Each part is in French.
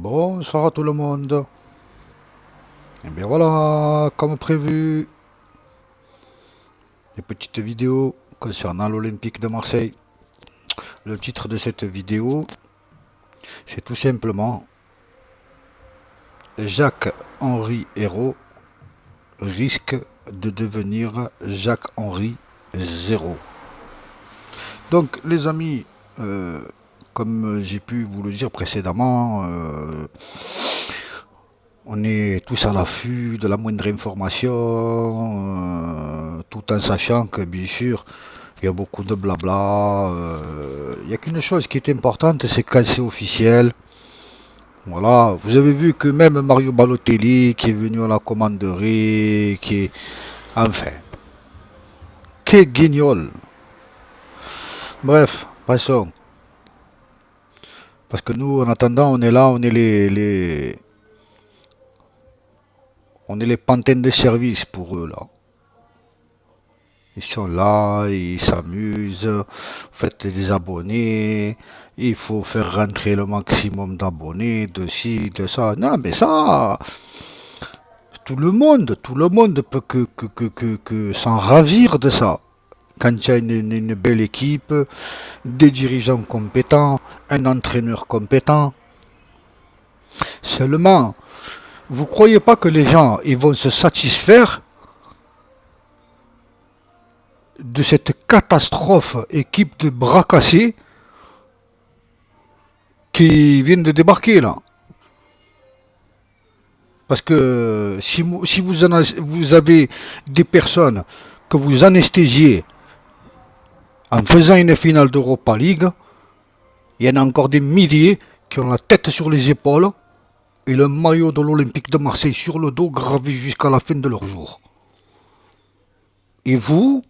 Bonsoir à tout le monde. Et bien voilà, comme prévu, les petites vidéos concernant l'Olympique de Marseille. Le titre de cette vidéo, c'est tout simplement Jacques-Henri Hérault risque de devenir Jacques-Henri Zéro. Donc les amis, comme j'ai pu vous le dire précédemment, on est tous à l'affût de la moindre information, tout en sachant que bien sûr, il y a beaucoup de blabla. Il n'y a qu'une chose qui est importante, c'est quand c'est officiel. Voilà, vous avez vu que même Mario Balotelli, qui est venu à la commanderie, qui est... Enfin, que guignol. Bref, passons. Parce que nous, en attendant, on est là, on est on est les pantins de service pour eux, là. Ils sont là, ils s'amusent, vous faites des abonnés, il faut faire rentrer le maximum d'abonnés, de ci, de ça. Non, mais ça, tout le monde peut que s'en ravir de ça. Quand il y a une belle équipe, des dirigeants compétents, un entraîneur compétent. Seulement, vous croyez pas que les gens ils vont se satisfaire de cette catastrophe équipe de bras cassés qui viennent de débarquer là? Parce que si vous avez des personnes que vous anesthésiez en faisant une finale d'Europa League, il y en a encore des milliers qui ont la tête sur les épaules et le maillot de l'Olympique de Marseille sur le dos gravé jusqu'à la fin de leur jour. Et vous,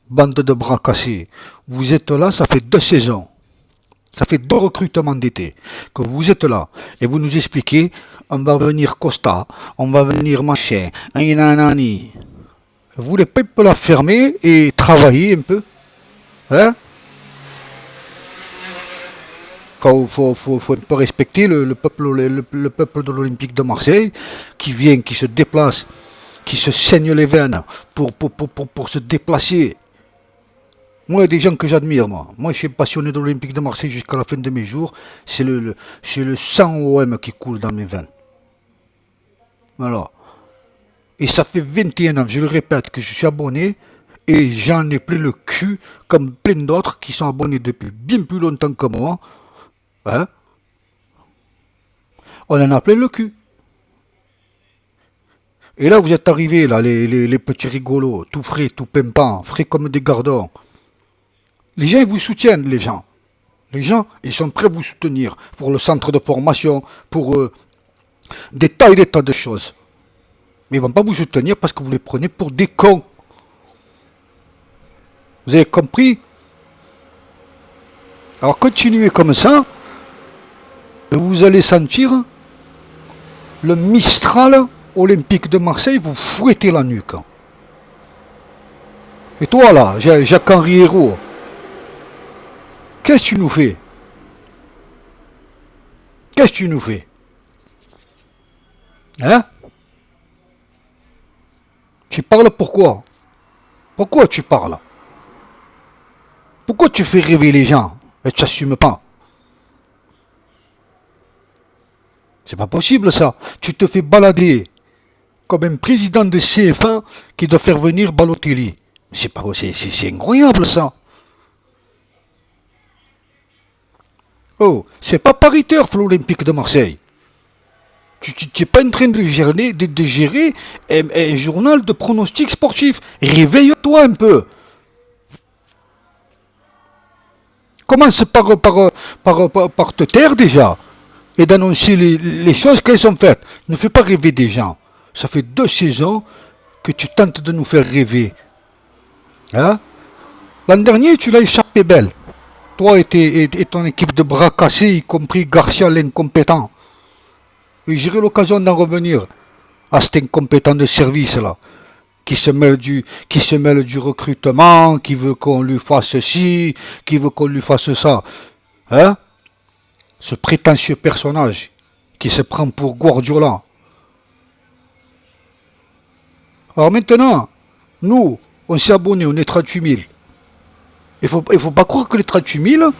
bande de bras cassés, vous êtes là, ça fait 2 saisons. Ça fait 2 recrutements d'été que vous êtes là et vous nous expliquez on va venir Costa, on va venir machin, nanani. Vous voulez pas un peu la fermer et travailler un peu, hein? Faut un peu respecter le peuple, le peuple de l'Olympique de Marseille qui vient, qui se déplace, qui se saigne les veines pour se déplacer. Moi, il y a des gens que j'admire, moi. Moi, je suis passionné de l'Olympique de Marseille jusqu'à la fin de mes jours. C'est le sang OM qui coule dans mes veines. Voilà. Et ça fait 21 ans, je le répète, que je suis abonné. Et j'en ai plein le cul, comme plein d'autres qui sont abonnés depuis bien plus longtemps que moi. Hein? On en a plein le cul. Et là, vous êtes arrivés, là, les petits rigolos, tout frais, tout pimpants, frais comme des gardons. Les gens, ils vous soutiennent, les gens. Les gens, ils sont prêts à vous soutenir pour le centre de formation, pour des tas et des tas de choses. Mais ils ne vont pas vous soutenir parce que vous les prenez pour des cons. Vous avez compris? Alors continuez comme ça, et vous allez sentir le Mistral olympique de Marseille vous fouetter la nuque. Et toi là, Jacques-Henri Hérault, qu'est-ce que tu nous fais? Qu'est-ce que tu nous fais? Hein? Tu parles pourquoi? Pourquoi tu parles? Pourquoi tu fais rêver les gens et tu n'assumes pas? C'est pas possible ça. Tu te fais balader comme un président de CF1 qui doit faire venir Balotelli. C'est pas c'est incroyable ça. Oh, c'est pas paritaire l'Olympique de Marseille. Tu n'es pas en train de gérer un journal de pronostics sportifs. Réveille-toi un peu. Commence par te taire déjà et d'annoncer les choses qu'elles sont faites. Ne fais pas rêver des gens. Ça fait 2 saisons que tu tentes de nous faire rêver. Hein? L'an dernier, tu l'as échappé belle. Toi et ton équipe de bras cassés, y compris Garcia l'incompétent. Et j'aurai l'occasion d'en revenir à cet incompétent de service là, qui se mêle du recrutement, qui veut qu'on lui fasse ci, qui veut qu'on lui fasse ça. Hein? ce prétentieux personnage qui se prend pour Guardiola. Alors maintenant, nous, on s'est abonnés, on est 38 000. Il faut pas croire que les 38 000,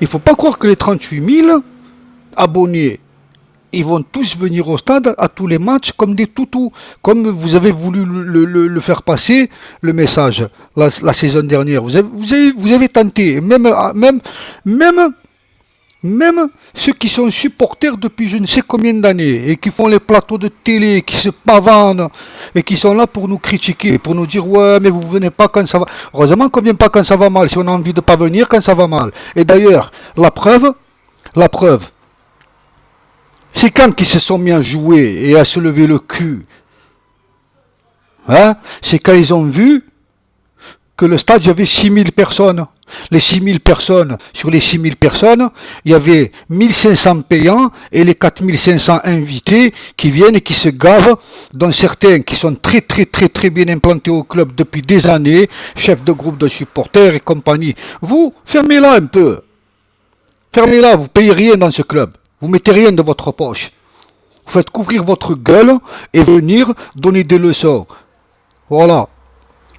il faut pas croire que les 38 000 abonnés, ils vont tous venir au stade à tous les matchs comme des toutous, comme vous avez voulu le faire passer, le message, la saison dernière. Vous avez tenté, même ceux qui sont supporters depuis je ne sais combien d'années et qui font les plateaux de télé, qui se pavanent et qui sont là pour nous critiquer, pour nous dire ouais mais vous venez pas quand ça va. Heureusement qu'on vient pas quand ça va mal, si on a envie de pas venir quand ça va mal. Et d'ailleurs, la preuve, c'est quand qu'ils se sont mis à jouer et à se lever le cul. Hein? C'est quand ils ont vu que le stade, il y avait 6000 personnes. Les 6000 personnes, sur les 6000 personnes, il y avait 1500 payants et les 4500 invités qui viennent et qui se gavent, dont certains qui sont très bien implantés au club depuis des années, chefs de groupe de supporters et compagnie. Vous, fermez-la un peu. Fermez-la, vous payez rien dans ce club. Vous mettez rien de votre poche. Vous faites couvrir votre gueule et venir donner des leçons. Voilà.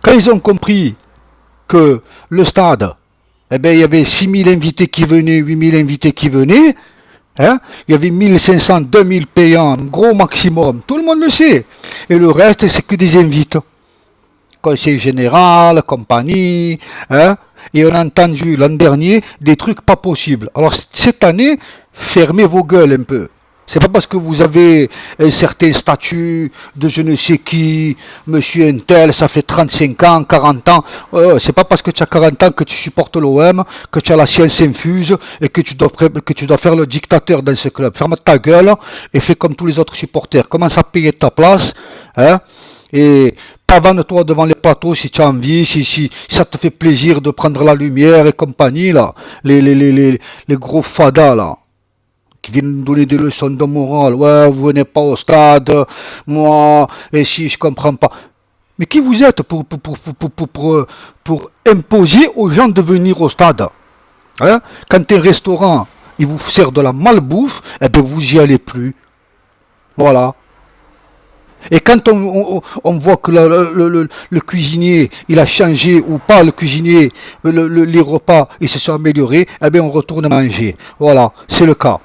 Quand ils ont compris que le stade, eh ben, il y avait 6000 invités qui venaient, 8000 invités qui venaient, hein, il y avait 1500, 2000 payants, gros maximum, tout le monde le sait. Et le reste, c'est que des invités. Conseil général, compagnie, hein, et on a entendu l'an dernier des trucs pas possibles. Alors cette année, fermez vos gueules un peu. C'est pas parce que vous avez un certain statut de je ne sais qui, monsieur un tel, ça fait 35 ans, 40 ans. C'est pas parce que tu as 40 ans que tu supportes l'OM, que tu as la science infuse et que tu dois faire le dictateur dans ce club. Ferme ta gueule et fais comme tous les autres supporters. Commence à payer ta place, hein, et pavane-toi devant les plateaux si tu as envie, si ça te fait plaisir de prendre la lumière et compagnie, là. Les gros fadas, là, qui viennent nous donner des leçons de morale. Ouais, vous venez pas au stade, moi, et si je comprends pas. Mais qui vous êtes pour imposer aux gens de venir au stade, hein? Quand un restaurant, il vous sert de la malbouffe, eh bien vous y allez plus. Voilà. Et quand on voit que le cuisinier, il a changé ou pas le cuisinier, les repas, ils se sont améliorés, eh bien on retourne manger. Voilà, c'est le cas.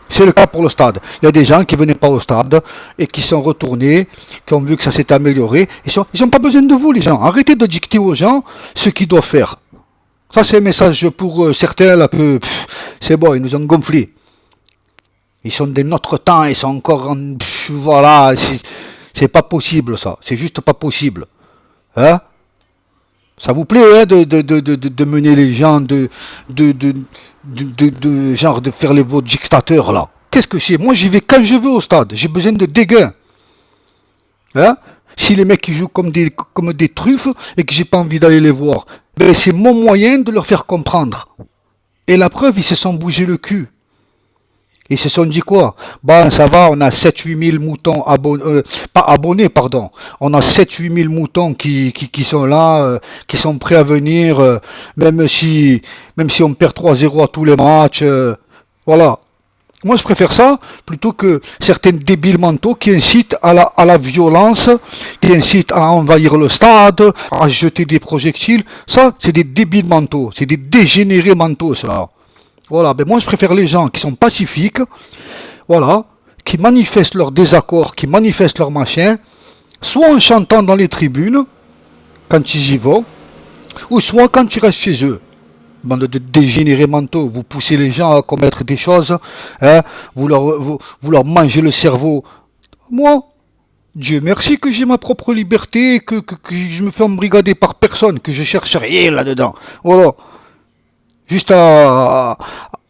C'est le cas pour le stade. Il y a des gens qui venaient pas au stade et qui sont retournés, qui ont vu que ça s'est amélioré. Ils n'ont pas besoin de vous, les gens. Arrêtez de dicter aux gens ce qu'ils doivent faire. Ça, c'est un message pour certains, là, que c'est bon, ils nous ont gonflés. Ils sont de notre temps, ils sont encore en... voilà, c'est pas possible, ça. C'est juste pas possible. Hein? Ça vous plaît, hein, de mener les gens, genre de faire vos dictateurs, là. Qu'est-ce que c'est? Moi, j'y vais quand je veux au stade. J'ai besoin de dégains. Hein? Si les mecs ils jouent comme des truffes et que j'ai pas envie d'aller les voir, ben c'est mon moyen de leur faire comprendre. Et la preuve, ils se sont bougés le cul. Ils se sont dit quoi? Bon, ça va, on a 7-8 000 moutons abonnés, pas abonnés, pardon. On a 7-8 000 moutons qui sont là, qui sont prêts à venir, même si on perd 3-0 à tous les matchs. Voilà. Moi, je préfère ça plutôt que certains débiles mentaux qui incitent à la violence, qui incitent à envahir le stade, à jeter des projectiles. Ça, c'est des débiles mentaux, c'est des dégénérés mentaux, ça. Voilà, ben moi je préfère les gens qui sont pacifiques, voilà, qui manifestent leur désaccord, qui manifestent leur machin, soit en chantant dans les tribunes, quand ils y vont, ou soit quand ils restent chez eux. Bande de dégénérés mentaux, vous poussez les gens à commettre des choses, hein, vous leur mangez le cerveau. Moi, Dieu merci que j'ai ma propre liberté, que je me fais embrigader par personne, que je cherche rien là-dedans. Voilà. Juste à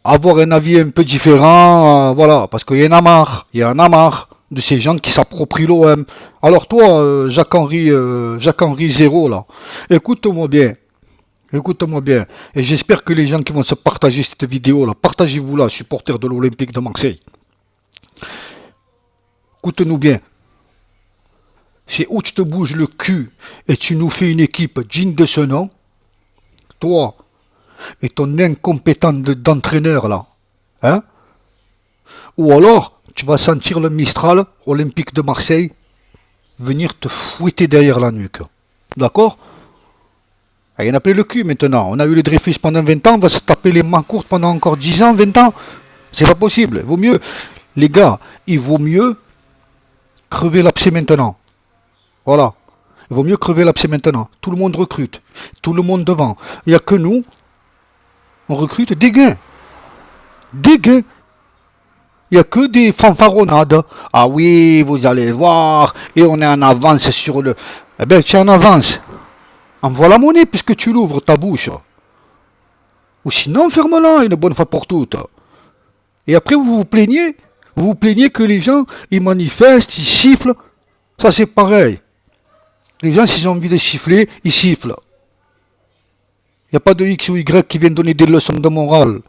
avoir un avis un peu différent, voilà, parce qu'il y en a marre de ces gens qui s'approprient l'OM. Alors toi, Jacques-Henri Zéro, là, écoute-moi bien, et j'espère que les gens qui vont se partager cette vidéo, là, partagez-vous là, supporters de l'Olympique de Marseille. Écoute-nous bien, c'est où tu te bouges le cul et tu nous fais une équipe digne de ce nom, toi, et ton incompétent d'entraîneur là, Hein? Ou alors, tu vas sentir le Mistral Olympique de Marseille venir te fouetter derrière la nuque. D'accord? Il y en a plein le cul maintenant. On a eu les Dreyfus pendant 20 ans, on va se taper les mains courtes pendant encore 10 ans, 20 ans. C'est pas possible. Il vaut mieux, les gars, il vaut mieux crever l'abcès maintenant. Voilà. Il vaut mieux crever l'abcès maintenant. Tout le monde recrute. Tout le monde devant. Il n'y a que nous, on recrute des gains. Des gains. Il n'y a que des fanfaronnades. Ah oui, vous allez voir. Et on est en avance sur le... Eh bien, tu es en avance. Envoie la monnaie puisque tu l'ouvres ta bouche. Ou sinon, ferme-la une bonne fois pour toutes. Et après, vous vous plaignez que les gens, ils manifestent, ils sifflent. Ça, c'est pareil. Les gens, s'ils ont envie de siffler, ils sifflent. Il n'y a pas de X ou Y qui viennent donner des leçons de morale.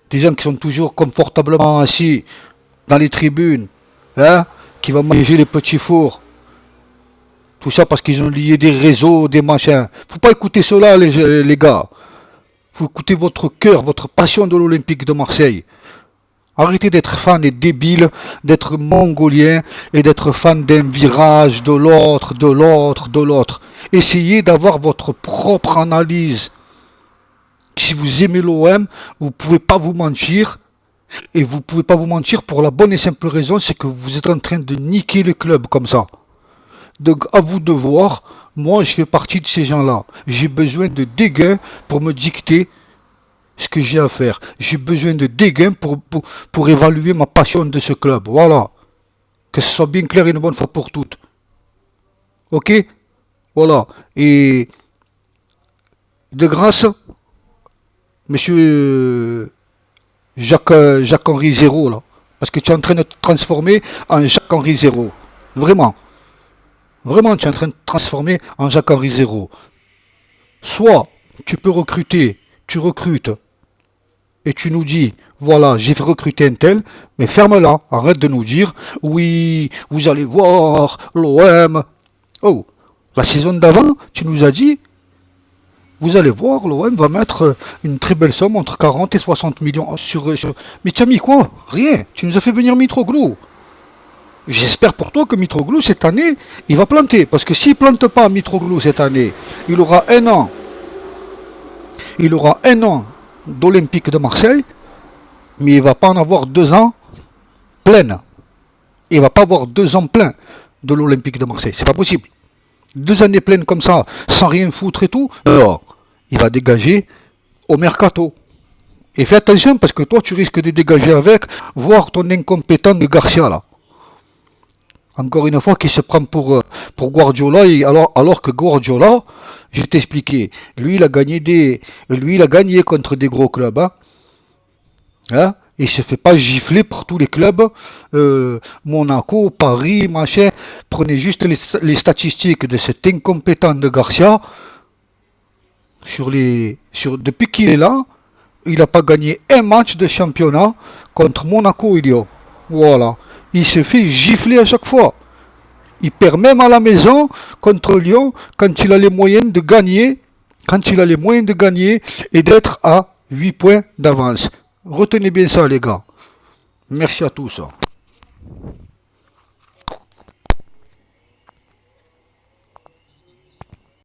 Des gens qui sont toujours confortablement assis dans les tribunes, hein, qui vont manger les petits fours. Tout ça parce qu'ils ont lié des réseaux, des machins. Faut pas écouter cela, les gars. Faut écouter votre cœur, votre passion de l'Olympique de Marseille. Arrêtez d'être fan et débile, d'être mongolien et d'être fan d'un virage, de l'autre, de l'autre, de l'autre. Essayez d'avoir votre propre analyse. Si vous aimez l'OM, vous ne pouvez pas vous mentir. Et vous ne pouvez pas vous mentir pour la bonne et simple raison, c'est que vous êtes en train de niquer le club comme ça. Donc à vous de voir, moi je fais partie de ces gens-là. J'ai besoin de dégains pour me dicter ce que j'ai à faire. J'ai besoin de dégains pour évaluer ma passion de ce club. Voilà. Que ce soit bien clair une bonne fois pour toutes. Ok? Voilà. Et de grâce, monsieur Jacques-Henri Zéro, là. Parce que tu es en train de te transformer en Jacques-Henri Zéro. Vraiment. Vraiment, tu es en train de te transformer en Jacques-Henri Zéro. Soit tu peux recruter, tu recrutes, et tu nous dis, voilà, j'ai recruté un tel, mais ferme-la, arrête de nous dire, oui, vous allez voir, l'OM. Oh, la saison d'avant, tu nous as dit, vous allez voir, l'OM va mettre une très belle somme, entre 40 et 60 millions sur... Mais tu as mis quoi? Rien, tu nous as fait venir Mitroglou. J'espère pour toi que Mitroglou, cette année, il va planter. Parce que s'il ne plante pas Mitroglou cette année, il aura un an. Il aura un an d'Olympique de Marseille, mais il ne va pas en avoir 2 ans pleines. Il ne va pas avoir 2 ans pleins de l'Olympique de Marseille. C'est pas possible. 2 années pleines comme ça, sans rien foutre et tout, alors, il va dégager au mercato. Et fais attention parce que toi, tu risques de dégager avec, voir ton incompétent de Garcia là. Encore une fois, qui se prend pour Guardiola, et alors que Guardiola, je vais t'expliquer, lui il a gagné contre des gros clubs, hein. Hein? Il se fait pas gifler par tous les clubs, Monaco, Paris, machin. Prenez juste les statistiques de cet incompétent de Garcia. Depuis qu'il est là, il n'a pas gagné un match de championnat contre Monaco et Lyon. Voilà. Il se fait gifler à chaque fois. Il perd même à la maison contre Lyon quand il a les moyens de gagner, et d'être à 8 points d'avance. Retenez bien ça les gars. Merci à tous.